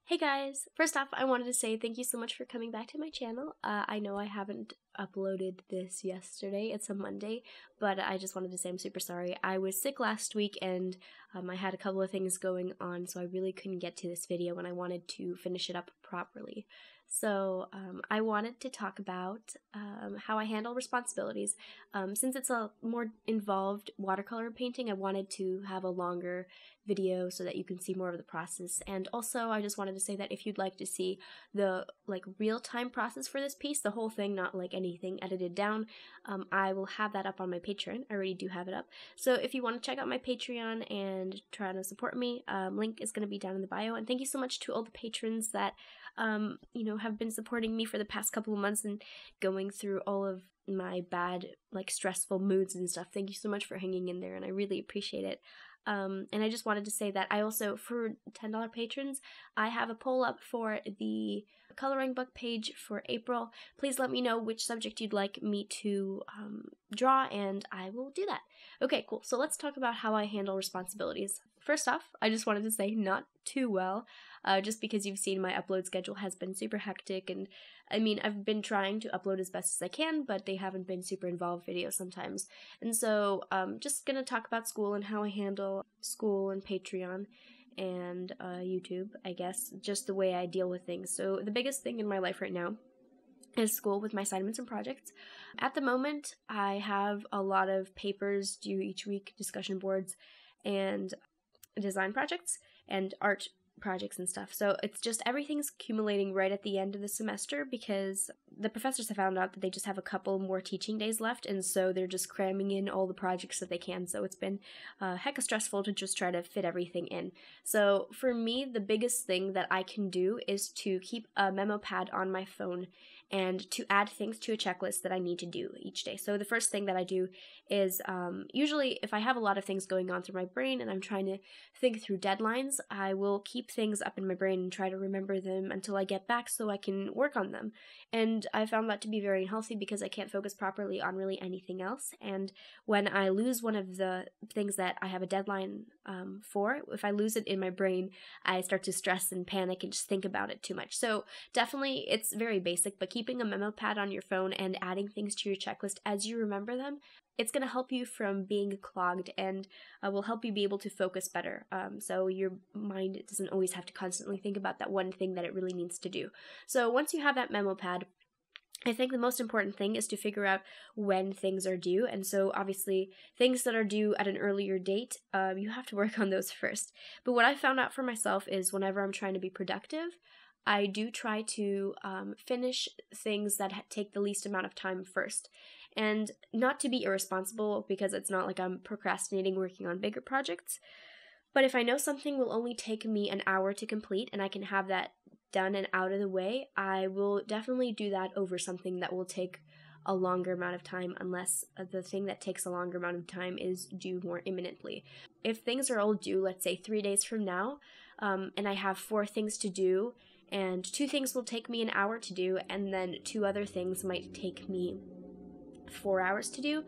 Hey guys! First off, I wanted to say thank you so much for coming back to my channel. I know I haven't uploaded this yesterday, it's a Monday, but I just wanted to say I'm super sorry. I was sick last week and I had a couple of things going on, so I really couldn't get to this video and I wanted to finish it up properly. So I wanted to talk about how I handle responsibilities. Since it's a more involved watercolor painting, I wanted to have a longer video so that you can see more of the process. And also I just wanted to say that if you'd like to see the real-time process for this piece, the whole thing, not like anything edited down, I will have that up on my Patreon. I already do have it up. So if you want to check out my Patreon and try to support me, link is going to be down in the bio. And thank you so much to all the patrons that have been supporting me for the past couple of months and going through all of my bad, stressful moods and stuff. Thank you so much for hanging in there, and I really appreciate it. And I just wanted to say that I also, for $10 patrons, I have a poll up for the coloring book page for April. Please let me know which subject you'd like me to draw, and I will do that. Okay, cool. So let's talk about how I handle responsibilities. First off, I just wanted to say not too well, just because you've seen my upload schedule has been super hectic, and I mean, I've been trying to upload as best as I can, but they haven't been super involved videos sometimes. And so just gonna talk about school and how I handle school and Patreon and YouTube, I guess, just the way I deal with things. So the biggest thing in my life right now is school with my assignments and projects. At the moment, I have a lot of papers due each week, discussion boards, and design projects, and art projects and stuff. So it's just everything's accumulating right at the end of the semester because the professors have found out that they just have a couple more teaching days left, and so they're just cramming in all the projects that they can. So it's been hecka stressful to just try to fit everything in. So for me, the biggest thing that I can do is to keep a memo pad on my phone and to add things to a checklist that I need to do each day. So the first thing that I do is usually if I have a lot of things going on through my brain and I'm trying to think through deadlines, I will keep things up in my brain and try to remember them until I get back so I can work on them. And I found that to be very unhealthy because I can't focus properly on really anything else. And when I lose one of the things that I have a deadline for, if I lose it in my brain, I start to stress and panic and just think about it too much. So definitely it's very basic, but keeping a memo pad on your phone and adding things to your checklist as you remember them, it's going to help you from being clogged and will help you be able to focus better. So your mind doesn't always have to constantly think about that one thing that it really needs to do. So once you have that memo pad, I think the most important thing is to figure out when things are due. And so obviously things that are due at an earlier date, you have to work on those first. But what I found out for myself is whenever I'm trying to be productive, I do try to finish things that take the least amount of time first. And not to be irresponsible, because it's not like I'm procrastinating working on bigger projects, but if I know something will only take me an hour to complete and I can have that done and out of the way, I will definitely do that over something that will take a longer amount of time, unless the thing that takes a longer amount of time is due more imminently. If things are all due, let's say 3 days from now, and I have 4 things to do, and 2 things will take me an hour to do, and then 2 other things might take me 4 hours to do,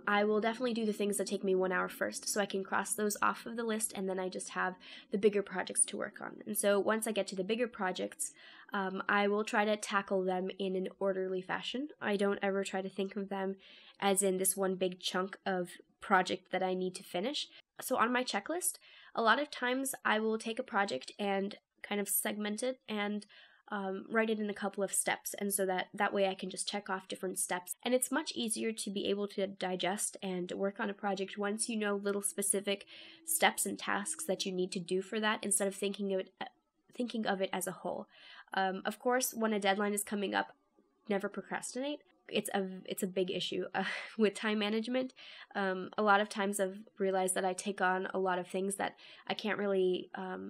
I will definitely do the things that take me 1 hour first, so I can cross those off of the list, and then I just have the bigger projects to work on. And so once I get to the bigger projects, I will try to tackle them in an orderly fashion. I don't ever try to think of them as in this one big chunk of project that I need to finish. So on my checklist, a lot of times I will take a project and kind of segment it and write it in a couple of steps, and so that way I can just check off different steps, and it's much easier to be able to digest and work on a project once you know little specific steps and tasks that you need to do for that, instead of thinking of it as a whole. Of course, when a deadline is coming up, never procrastinate. It's a big issue with time management. A lot of times I've realized that I take on a lot of things that I can't really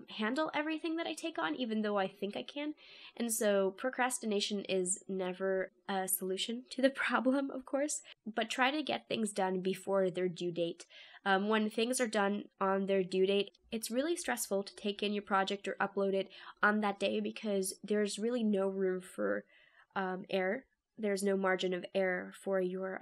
handle everything that I take on, even though I think I can. And so procrastination is never a solution to the problem, of course, but try to get things done before their due date. When things are done on their due date, it's really stressful to take in your project or upload it on that day because there's really no room for error. There's no margin of error for your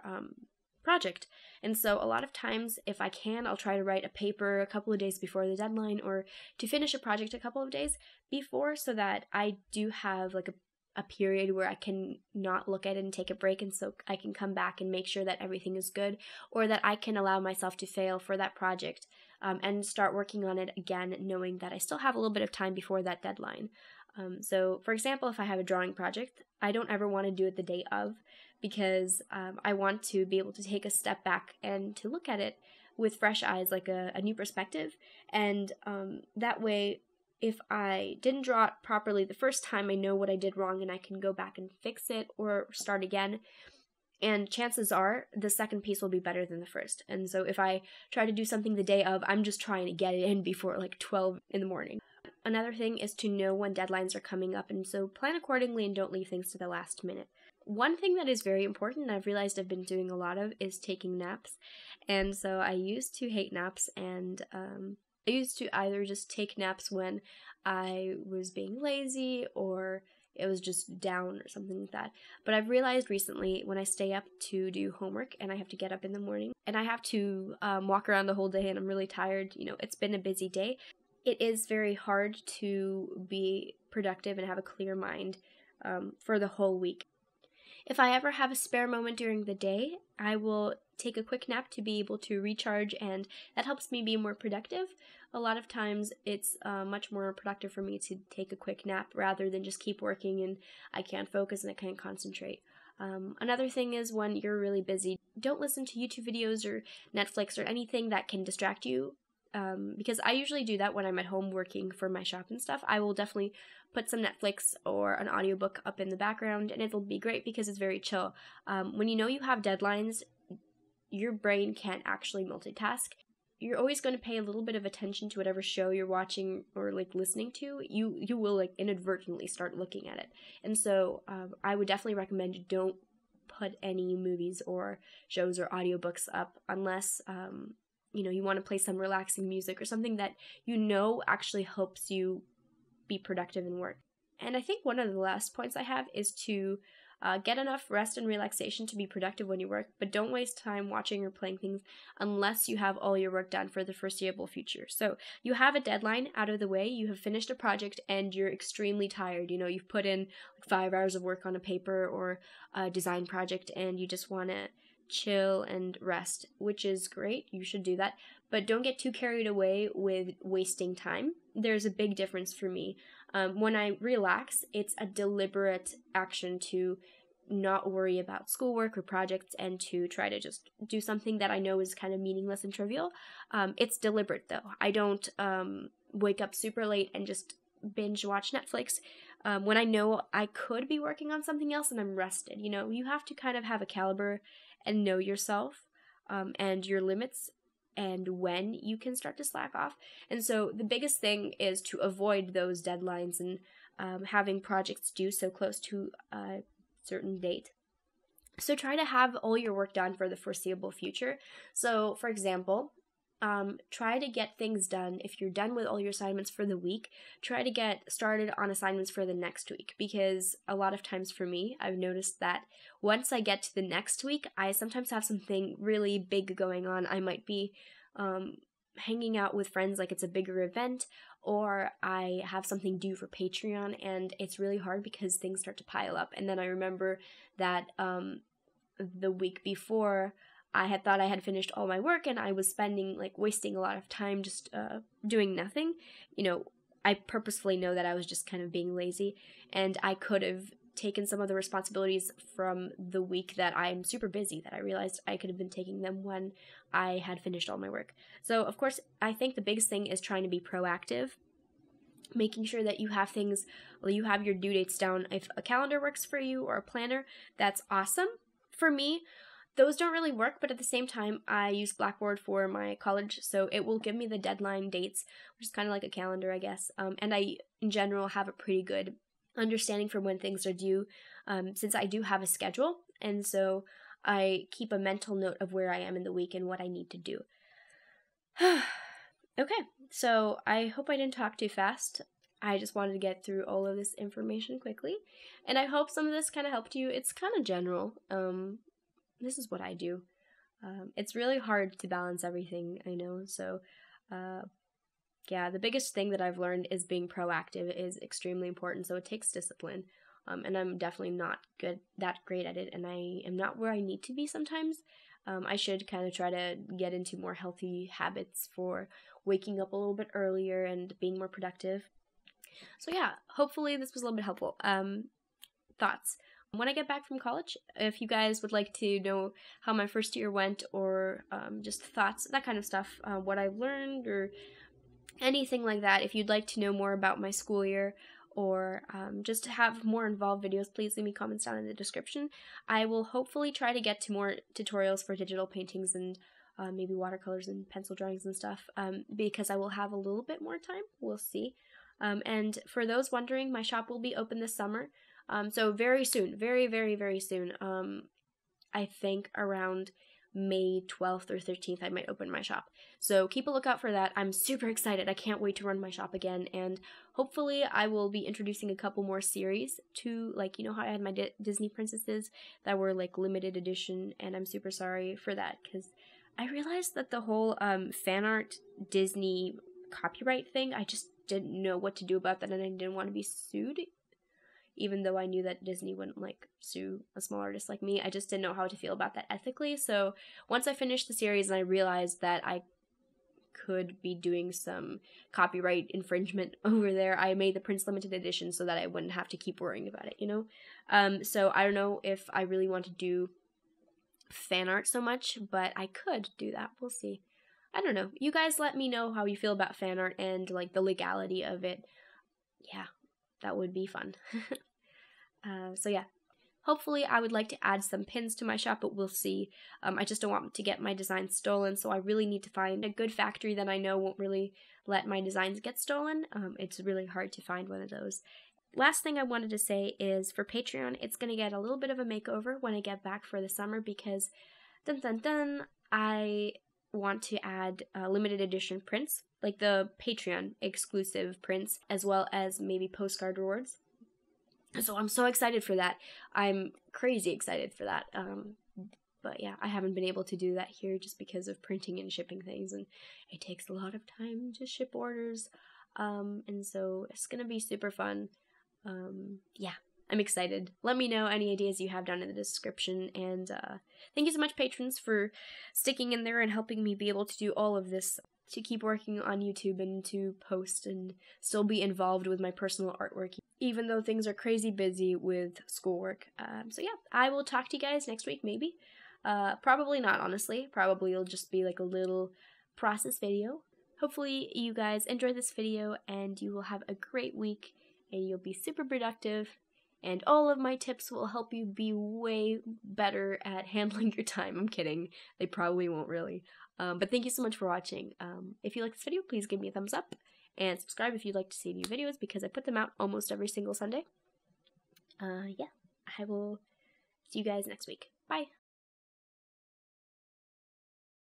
project. And so a lot of times, if I can, I'll try to write a paper a couple of days before the deadline, or to finish a project a couple of days before, so that I do have like a period where I can not look at it and take a break, and so I can come back and make sure that everything is good, or that I can allow myself to fail for that project and start working on it again, knowing that I still have a little bit of time before that deadline. So, for example, if I have a drawing project, I don't ever want to do it the day of, because I want to be able to take a step back and to look at it with fresh eyes, like a new perspective, and that way, if I didn't draw it properly the first time, I know what I did wrong and I can go back and fix it or start again. And chances are the second piece will be better than the first. And so if I try to do something the day of, I'm just trying to get it in before like 12 in the morning. Another thing is to know when deadlines are coming up, and so plan accordingly and don't leave things to the last minute. One thing that is very important, and I've realized I've been doing a lot of, is taking naps. And so I used to hate naps, and I used to either just take naps when I was being lazy or it was just down or something like that. But I've realized recently, when I stay up to do homework and I have to get up in the morning and I have to walk around the whole day and I'm really tired, it's been a busy day, it is very hard to be productive and have a clear mind for the whole week. If I ever have a spare moment during the day, I will take a quick nap to be able to recharge, and that helps me be more productive. A lot of times it's much more productive for me to take a quick nap rather than just keep working and I can't focus and I can't concentrate. Another thing is, when you're really busy, don't listen to YouTube videos or Netflix or anything that can distract you. Because I usually do that when I'm at home working for my shop and stuff. I will definitely put some Netflix or an audiobook up in the background, and it'll be great because it's very chill. When you know you have deadlines, your brain can't actually multitask. You're always going to pay a little bit of attention to whatever show you're watching or like listening to. You will like inadvertently start looking at it. And so I would definitely recommend you don't put any movies or shows or audiobooks up unless you want to play some relaxing music or something that actually helps you be productive in work. And I think one of the last points I have is to get enough rest and relaxation to be productive when you work, but don't waste time watching or playing things unless you have all your work done for the foreseeable future. So you have a deadline out of the way, you have finished a project, and you're extremely tired. You've put in like 5 hours of work on a paper or a design project, and you just want to chill and rest, which is great. You should do that, but don't get too carried away with wasting time. There's a big difference for me. When I relax, it's a deliberate action to not worry about schoolwork or projects and to try to just do something that I know is kind of meaningless and trivial. It's deliberate though. I don't wake up super late and just binge watch Netflix when I know I could be working on something else and I'm rested. You have to kind of have a caliber and know yourself and your limits and when you can start to slack off. And so the biggest thing is to avoid those deadlines and having projects due so close to a certain date. So try to have all your work done for the foreseeable future. So for example, try to get things done. If you're done with all your assignments for the week, try to get started on assignments for the next week, because a lot of times for me, I've noticed that once I get to the next week, I sometimes have something really big going on. I might be hanging out with friends like it's a bigger event, or I have something due for Patreon, and it's really hard because things start to pile up. And then I remember that the week before, I had thought I had finished all my work and I was wasting a lot of time just doing nothing. I purposefully know that I was just kind of being lazy, and I could have taken some of the responsibilities from the week that I'm super busy, that I realized I could have been taking them when I had finished all my work. So, of course, I think the biggest thing is trying to be proactive, making sure that you have your due dates down. If a calendar works for you or a planner, that's awesome. For me, those don't really work, but at the same time, I use Blackboard for my college, so it will give me the deadline dates, which is kind of like a calendar, I guess. And I, in general, have a pretty good understanding for when things are due, since I do have a schedule, and so I keep a mental note of where I am in the week and what I need to do. Okay, so I hope I didn't talk too fast. I just wanted to get through all of this information quickly, and I hope some of this kind of helped you. It's kind of general. This is what I do. It's really hard to balance everything, I know, so yeah, the biggest thing that I've learned is being proactive is extremely important, so it takes discipline, and I'm definitely not that great at it, and I am not where I need to be sometimes. I should kind of try to get into more healthy habits for waking up a little bit earlier and being more productive. So yeah, hopefully this was a little bit helpful. Thoughts. When I get back from college, if you guys would like to know how my first year went, or just thoughts, that kind of stuff, what I've learned, or anything like that, if you'd like to know more about my school year, or just to have more involved videos, please leave me comments down in the description. I will hopefully try to get to more tutorials for digital paintings and maybe watercolors and pencil drawings and stuff, because I will have a little bit more time. We'll see. And for those wondering, my shop will be open this summer. So very soon, very, very, very soon. I think around May 12th or 13th I might open my shop. So keep a lookout for that. I'm super excited. I can't wait to run my shop again, and hopefully I will be introducing a couple more series to, like, you know how I had my Disney princesses that were like limited edition, and I'm super sorry for that because I realized that the whole fan art Disney copyright thing, I just didn't know what to do about that, and I didn't want to be sued. Even though I knew that Disney wouldn't, like, sue a small artist like me, I just didn't know how to feel about that ethically. So once I finished the series and I realized that I could be doing some copyright infringement over there, I made the Prince Limited Edition so that I wouldn't have to keep worrying about it, you know? So I don't know if I really want to do fan art so much, but I could do that. We'll see. I don't know. You guys let me know how you feel about fan art and, like, the legality of it. Yeah. That would be fun. So yeah, hopefully I would like to add some pins to my shop, but we'll see. I just don't want to get my designs stolen, so I really need to find a good factory that I know won't really let my designs get stolen. It's really hard to find one of those. Last thing I wanted to say is for Patreon, it's going to get a little bit of a makeover when I get back for the summer because, dun dun dun, I want to add limited edition prints, like the Patreon exclusive prints, as well as maybe postcard rewards. So I'm so excited for that. I'm crazy excited for that. But yeah, I haven't been able to do that here just because of printing and shipping things, and it takes a lot of time to ship orders. And so it's gonna be super fun. Yeah, I'm excited. Let me know any ideas you have down in the description, and thank you so much, patrons, for sticking in there and helping me be able to do all of this, to keep working on YouTube and to post and still be involved with my personal artwork, even though things are crazy busy with schoolwork. So yeah, I will talk to you guys next week, maybe. Probably not, honestly. Probably it'll just be like a little process video. Hopefully you guys enjoyed this video and you will have a great week and you'll be super productive, and all of my tips will help you be way better at handling your time. I'm kidding. They probably won't really. But thank you so much for watching. If you like this video, please give me a thumbs up and subscribe if you'd like to see new videos because I put them out almost every single Sunday. Yeah, I will see you guys next week. Bye!